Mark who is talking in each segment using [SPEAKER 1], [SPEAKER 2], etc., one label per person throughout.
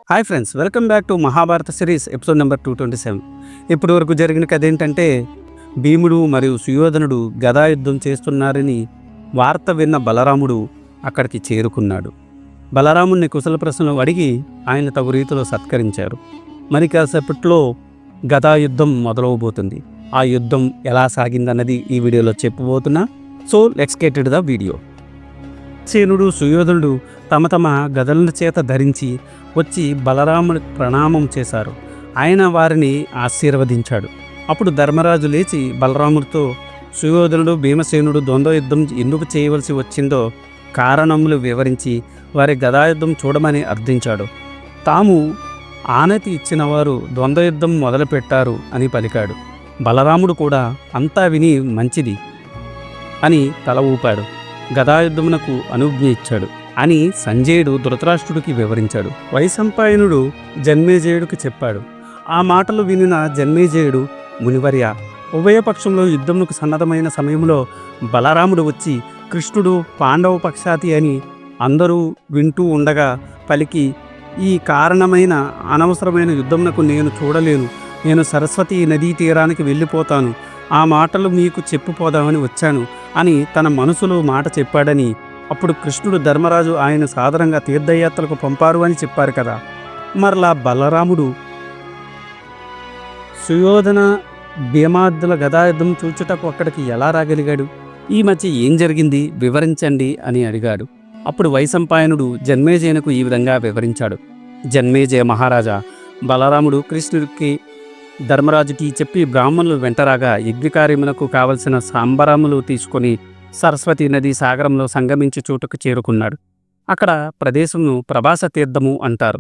[SPEAKER 1] Hi friends, welcome back to Mahabharata series episode number 227. ఇప్పటి వరకు జరిగిన కథ ఏంటంటే, భీముడు మరియు సుయోధనుడు గదాయుద్ధం చేస్తున్నారని వార్త విన్న బలరాముడు అక్కడికి చేరుకున్నాడు. బలరాముడిని కుశల ప్రశ్నలు అడిగి ఆయన తగు రీతిలో సత్కరించారు. మరి కాసేపట్లో గదాయుద్ధం మొదలవబోతుంది. ఆ యుద్ధం ఎలా సాగిందన్నది ఈ వీడియోలో చెప్పబోతున్నా. So let's get it the video. సేనుడు సుయోధనుడు తమ తమ గదల చేత ధరించి వచ్చి బలరాముడి ప్రణామం చేశారు. ఆయన వారిని ఆశీర్వదించాడు. అప్పుడు ధర్మరాజు లేచి బలరాముడితో సుయోధనుడు భీమసేనుడు ద్వంద్వ యుద్ధం ఎందుకు చేయవలసి వచ్చిందో కారణములు వివరించి వారి గదాయుద్ధం చూడమని అర్థించాడు. తాము ఆనతి ఇచ్చిన వారు ద్వంద్వ యుద్ధం మొదలుపెట్టారు అని పలికాడు. బలరాముడు కూడా అంతా విని మంచిది అని తల ఊపాడు. గదాయుద్ధమునకు అనుజ్ఞ ఇచ్చాడు అని సంజయుడు ధృతరాష్ట్రుడికి వివరించాడు. వైశంపాయనుడు జన్మేజయుడికి చెప్పాడు. ఆ మాటలు వినిన జన్మేజయుడు, మునివర్య, ఉభయపక్షంలో యుద్ధమునకు సన్నద్ధమైన సమయంలో బలరాముడు వచ్చి కృష్ణుడు పాండవ పక్షాతి అని అందరూ వింటూ ఉండగా పలికి, ఈ కారణమైన అనవసరమైన యుద్ధమునకు నేను చూడలేను, నేను సరస్వతి నదీ తీరానికి వెళ్ళిపోతాను, ఆ మాటలు మీకు చెప్పుపోదామని వచ్చాను అని తన మనసులో మాట చెప్పాడని. అప్పుడు కృష్ణుడు ధర్మరాజు ఆయన సాధారణంగా తీర్థయాత్రలకు పంపారు అని చెప్పారు కదా. మరలా బలరాముడు సుయోధన భీమాద్దుల గదాయుద్ధం చూచుటకు అక్కడికి ఎలా రాగలిగాడు? ఈ మధ్య ఏం జరిగింది వివరించండి అని అడిగాడు. అప్పుడు వైశంపాయనుడు జన్మేజయునకు ఈ విధంగా వివరించాడు. జన్మేజయ మహారాజా, బలరాముడు కృష్ణుడికి ధర్మరాజుకి చెప్పి బ్రాహ్మణులు వెంటరాగా యజ్ఞకార్యములకు కావలసిన సాంబరములు తీసుకొని సరస్వతి నది సాగరంలో సంగమించి చోటుకు చేరుకున్నాడు. అక్కడ ప్రదేశమును ప్రభాస తీర్థము అంటారు.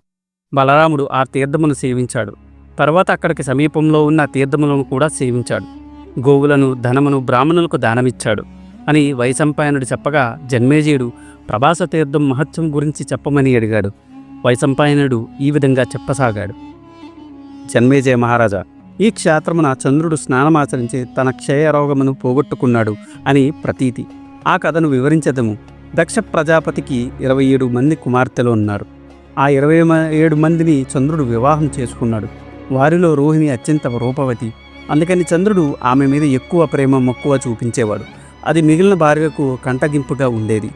[SPEAKER 1] బలరాముడు ఆ తీర్థమును సేవించాడు. తర్వాత అక్కడికి సమీపంలో ఉన్న తీర్థములను కూడా సేవించాడు. గోవులను ధనమును బ్రాహ్మణులకు దానమిచ్చాడు అని వైశంపాయనుడు చెప్పగా జన్మేజయుడు ప్రభాస తీర్థం మహత్యం గురించి చెప్పమని అడిగాడు. వైశంపాయనుడు ఈ విధంగా చెప్పసాగాడు. జన్మేజయ మహారాజా, ఈ క్షేత్రమున చంద్రుడు స్నానమాచరించి తన క్షయరోగమును పోగొట్టుకున్నాడు అని ప్రతీతి. ఆ కథను వివరించదము. దక్ష ప్రజాపతికి 27 మంది కుమార్తెలు ఉన్నారు. ఆ 27 మందిని చంద్రుడు వివాహం చేసుకున్నాడు. వారిలో రోహిణి అత్యంత రూపవతి. అందుకని చంద్రుడు ఆమె మీద ఎక్కువ ప్రేమ మక్కువ చూపించేవాడు. అది మిగిలిన భార్యకు కంటగింపుగా ఉండేది.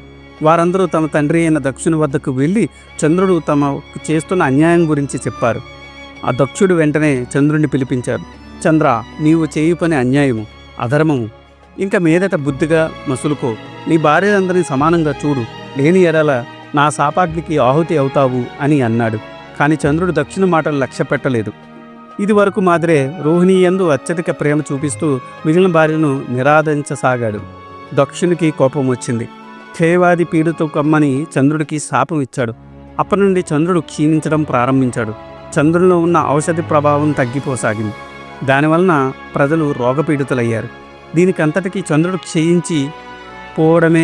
[SPEAKER 1] వారందరూ తమ తండ్రి అయిన దక్షుని వద్దకు వెళ్ళి చంద్రుడు తమకు చేస్తున్న అన్యాయం గురించి చెప్పారు. ఆ దక్షుడు వెంటనే చంద్రుడిని పిలిపించాడు. చంద్ర, నీవు చేయి పని అన్యాయము, అధర్మము. ఇంకా మీదట బుద్ధిగా మసులుకో. నీ భార్యలందరినీ సమానంగా చూడు, లేని ఎడల నా శాపాగ్నికి ఆహుతి అవుతావు అని అన్నాడు. కానీ చంద్రుడు దక్షుని మాటలు లక్ష్య పెట్టలేదు. ఇది వరకు మాదిరే రోహిణి యందు అత్యధిక ప్రేమ చూపిస్తూ మిగిలిన భార్యను నిరాదరించసాగాడు. దక్షునికి కోపం వచ్చింది. క్షయవాది పీడుతో కమ్మని చంద్రుడికి శాపం ఇచ్చాడు. అప్పటి నుండి చంద్రుడు క్షీణించడం ప్రారంభించాడు. చంద్రునిలో ఉన్న ఔషధి ప్రభావం తగ్గిపోసాగింది. దానివలన ప్రజలు రోగపీడితులయ్యారు. దీనికంతటికీ చంద్రుడు క్షయించి పోవడమే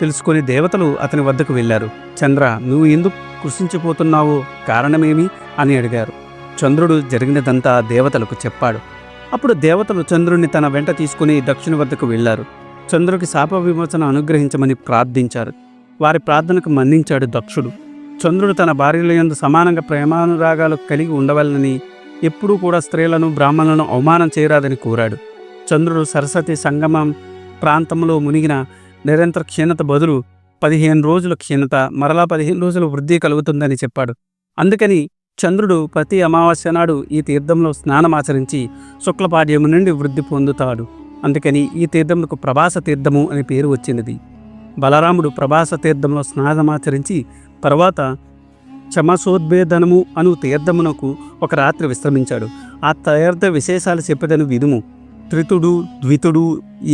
[SPEAKER 1] తెలుసుకుని దేవతలు అతని వద్దకు వెళ్ళారు. చంద్ర, నువ్వు ఎందుకు కృషించిపోతున్నావో కారణమేమి అని అడిగారు. చంద్రుడు జరిగినదంతా దేవతలకు చెప్పాడు. అప్పుడు దేవతలు చంద్రుడిని తన వెంట తీసుకుని దక్షిణ వద్దకు వెళ్ళారు. చంద్రుడికి శాప విమోచన అనుగ్రహించమని ప్రార్థించారు. వారి ప్రార్థనకు మన్నించాడు దక్షుడు. చంద్రుడు తన భార్యల యందు సమానంగా ప్రేమానురాగాలు కలిగి ఉండవాలని, ఎప్పుడూ కూడా స్త్రీలను బ్రాహ్మణులను అవమానం చేయరాదని కోరాడు. చంద్రుడు సరస్వతి సంగమం ప్రాంతంలో మునిగిన నిరంతర క్షీణత బదులు 15 రోజుల క్షీణత, మరలా 15 రోజుల వృద్ధి కలుగుతుందని చెప్పాడు. అందుకని చంద్రుడు ప్రతి అమావాస్య నాడు ఈ తీర్థంలో స్నానమాచరించి శుక్లపాడ్యము నుండి వృద్ధి పొందుతాడు. అందుకని ఈ తీర్థములకు ప్రభాస తీర్థము అని పేరు వచ్చినది. బలరాముడు ప్రభాస తీర్థంలో స్నానమాచరించి తర్వాత చమసోద్భేదనము అను తీర్థమునకు ఒక రాత్రి విశ్రమించాడు. ఆ తీర్థ విశేషాలు చెప్పేదను వినుము. త్రితుడు, ద్వితుడు,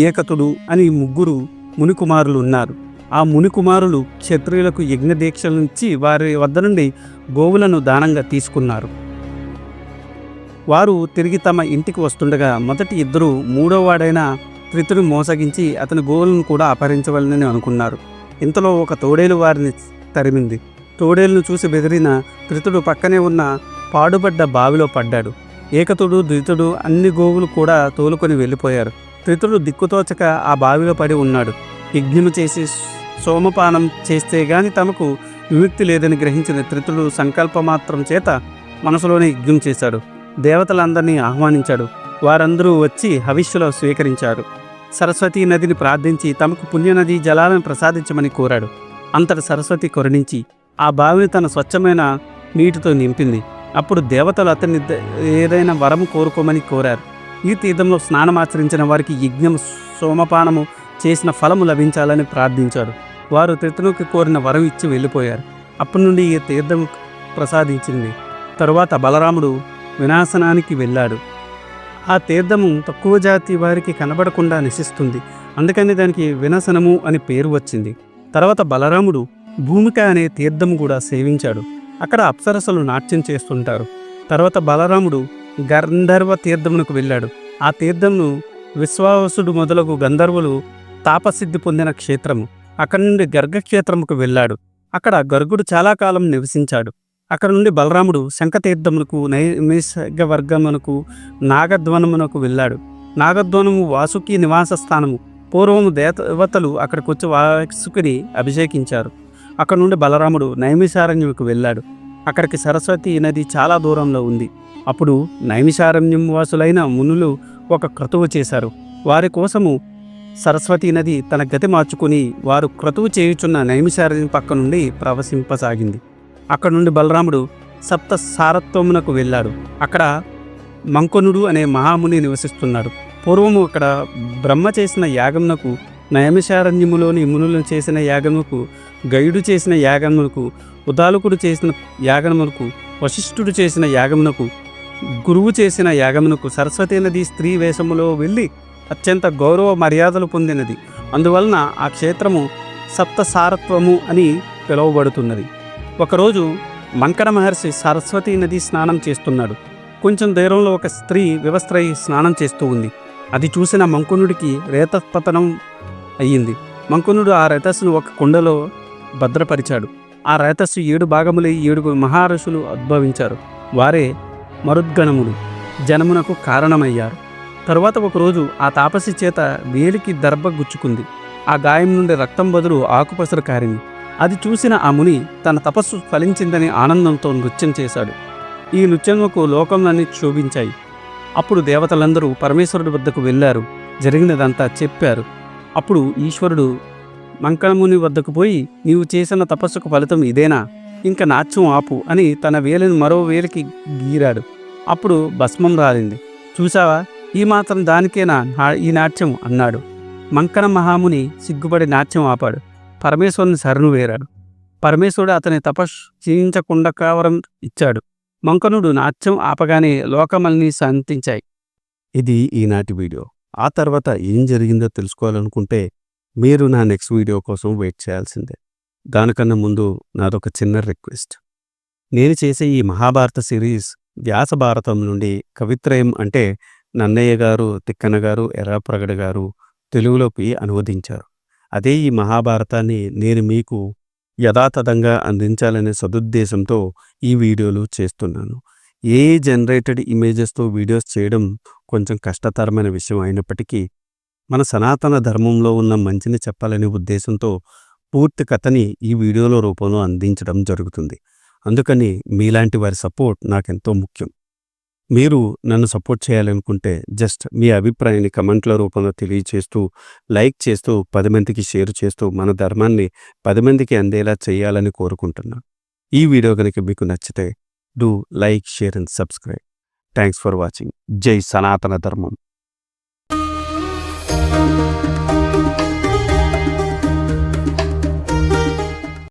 [SPEAKER 1] ఏకతుడు అని 3 మునికుమారులు ఉన్నారు. ఆ మునికుమారులు క్షత్రియులకు యజ్ఞదీక్షలనిచ్చి వారి వద్ద నుండి గోవులను దానంగా తీసుకున్నారు. వారు తిరిగి తమ ఇంటికి వస్తుండగా మొదటి 2 మూడోవాడైన త్రితుడు మోసగించి అతని గోవులను కూడా అపహరించవాలని అనుకున్నారు. ఇంతలో ఒక తోడేలు వారిని తరిమింది. తోడేలును చూసి బెదిరిన త్రితుడు పక్కనే ఉన్న పాడుబడ్డ బావిలో పడ్డాడు. ఏకతుడు, ద్వితుడు అన్ని గోవులు కూడా తోలుకొని వెళ్ళిపోయారు. త్రితుడు దిక్కుతోచక ఆ బావిలో పడి ఉన్నాడు. యజ్ఞము చేసి సోమపానం చేస్తే గాని తమకు విముక్తి లేదని గ్రహించిన త్రితుడు సంకల్పమాత్రం చేత మనసులోనే యజ్ఞం చేశాడు. దేవతలందరినీ ఆహ్వానించాడు. వారందరూ వచ్చి హవిష్యులో స్వీకరించారు. సరస్వతీ నదిని ప్రార్థించి తమకు పుణ్యనది జలాలను ప్రసాదించమని కోరాడు. అంతటి సరస్వతి కరుణించి ఆ బావిని తన స్వచ్ఛమైన నీటితో నింపింది. అప్పుడు దేవతలు అతన్ని ఏదైనా వరము కోరుకోమని కోరారు. ఈ తీర్థంలో స్నానమాచరించిన వారికి యజ్ఞం సోమపానము చేసిన ఫలము లభించాలని ప్రార్థించారు. వారు త్రితునికి కోరిన వరం ఇచ్చి వెళ్ళిపోయారు. అప్పటి నుండి ఈ తీర్థం ప్రసాదించింది. తరువాత బలరాముడు వినాశనానికి వెళ్ళాడు. ఆ తీర్థము తక్కువ జాతి వారికి కనబడకుండా నశిస్తుంది. అందుకని దానికి వినాశనము అని పేరు వచ్చింది. తర్వాత బలరాముడు భూమిక అనే తీర్థము కూడా సేవించాడు. అక్కడ అప్సరసలు నాట్యం చేస్తుంటారు. తర్వాత బలరాముడు గంధర్వ తీర్థమునకు వెళ్ళాడు. ఆ తీర్థమును విశ్వావసుడు మొదలగు గంధర్వులు తాపసిద్ధి పొందిన క్షేత్రము. అక్కడి నుండి గర్గక్షేత్రముకు వెళ్ళాడు. అక్కడ గర్గుడు చాలా కాలం నివసించాడు. అక్కడ నుండి బలరాముడు శంఖతీర్థమునకు నైమిషవర్గమునకు నాగధ్వనమునకు వెళ్ళాడు. నాగధ్వనము వాసుకి నివాస స్థానము. పూర్వము దేవతలు అక్కడికి వచ్చి వాసుకిని అభిషేకించారు. అక్కడ నుండి బలరాముడు నైమిషారణ్యముకు వెళ్ళాడు. అక్కడికి సరస్వతి నది చాలా దూరంలో ఉంది. అప్పుడు నైమిషారణ్యం వాసులైన మునులు ఒక క్రతువు చేశారు. వారి కోసము సరస్వతీ నది తన గతి మార్చుకుని వారు క్రతువు చేయుచున్న నైమిషారణ్యం పక్క నుండి ప్రవశింపసాగింది. అక్కడ నుండి బలరాముడు సప్త సారత్వమునకు వెళ్ళాడు. అక్కడ మంకునుడు అనే మహాముని నివసిస్తున్నాడు. పూర్వము అక్కడ బ్రహ్మ చేసిన యాగమునకు, నైమిషారణ్యములోని మునులు చేసిన యాగమునకు, గయుడు చేసిన యాగమునకు, ఉదాలకుడు చేసిన యాగమునకు, వశిష్ఠుడు చేసిన యాగమునకు, గురువు చేసిన యాగమునకు సరస్వతీ నది స్త్రీ వేషములో వెళ్ళి అత్యంత గౌరవ మర్యాదలు పొందినది. అందువలన ఆ క్షేత్రము సప్త సారత్వము అని పిలువబడుతున్నది. ఒకరోజు మంకణ మహర్షి సరస్వతీ నది స్నానం చేస్తున్నాడు. కొంచెం దూరంలో ఒక స్త్రీ వివస్త్రై స్నానం చేస్తూ ఉంది. అది చూసిన మంకునుడికి రేతపతనం అయ్యింది. మంకునుడు ఆ రేతస్సును ఒక కుండలో భద్రపరిచాడు. ఆ రేతస్సు 7 భాగములై 7 మహారుషులు ఉద్భవించారు. వారే మరుద్గణములు జనమునకు కారణమయ్యారు. తరువాత ఒకరోజు ఆ తాపసి చేత వేలికి దర్భ గుచ్చుకుంది. ఆ గాయం నుండి రక్తం బదులు ఆకుపసరు కారింది. అది చూసిన ఆ ముని తన తపస్సు ఫలించిందని ఆనందంతో నృత్యం చేశాడు. ఈ నృత్యముకు లోకంలన్నీ క్షోభించాయి. అప్పుడు దేవతలందరూ పరమేశ్వరుడి వద్దకు వెళ్ళారు. జరిగినదంతా చెప్పారు. అప్పుడు ఈశ్వరుడు మంకణముని వద్దకు పోయి, నీవు చేసిన తపస్సుకు ఫలితం ఇదేనా? ఇంకా నాట్యం ఆపు అని తన వేలిని మరో వేలికి గీరాడు. అప్పుడు భస్మం రాలింది. చూసావా, ఈ మాత్రం దానికేనా ఈ నాట్యం అన్నాడు. మంకణ మహాముని సిగ్గుపడి నాట్యం ఆపాడు. పరమేశ్వరుని శరణు వేరాడు. పరమేశ్వరుడు అతని తపస్సు క్షీణించకుండా కావరం ఇచ్చాడు. మంకణుడు నాట్యం ఆపగానే లోకమల్ని శాంతించాయి. ఇది ఈనాటి వీడియో. ఆ తర్వాత ఏం జరిగిందో తెలుసుకోవాలనుకుంటే మీరు నా నెక్స్ట్ వీడియో కోసం వెయిట్ చేయాల్సిందే. దానికన్నా ముందు నాదొక చిన్న రిక్వెస్ట్. నేను చేసే ఈ మహాభారత సిరీస్ వ్యాస భారతం నుండి కవిత్రయం అంటే నన్నయ్య గారు, తిక్కన గారు, ఎర్రాప్రగడ గారు తెలుగులోకి అనువదించారు. అదే ఈ మహాభారతాన్ని నేను మీకు యథాతథంగా అందించాలనే సదుద్దేశంతో ఈ వీడియోలు చేస్తున్నాను. ఏ జనరేటెడ్ ఇమేజెస్తో వీడియోస్ చేయడం కొంచెం కష్టతరమైన విషయం అయినప్పటికీ మన సనాతన ధర్మంలో ఉన్న మంచిని చెప్పాలనే ఉద్దేశంతో పూర్తి కథని ఈ వీడియోల రూపంలో అందించడం జరుగుతుంది. అందుకని మీలాంటి వారి సపోర్ట్ నాకెంతో ముఖ్యం. మీరు నన్ను సపోర్ట్ చేయాలనుకుంటే జస్ట్ మీ అభిప్రాయాన్ని కమెంట్ల రూపంలో తెలియచేస్తూ, లైక్ చేస్తూ, 10 మందికి షేర్ చేస్తూ మన ధర్మాన్ని 10 మందికి అందేలా చేయాలని కోరుకుంటున్నాను. ఈ వీడియో కనుక మీకు నచ్చితే do like, share and subscribe. Thanks for watching. జై సనాతన ధర్మం.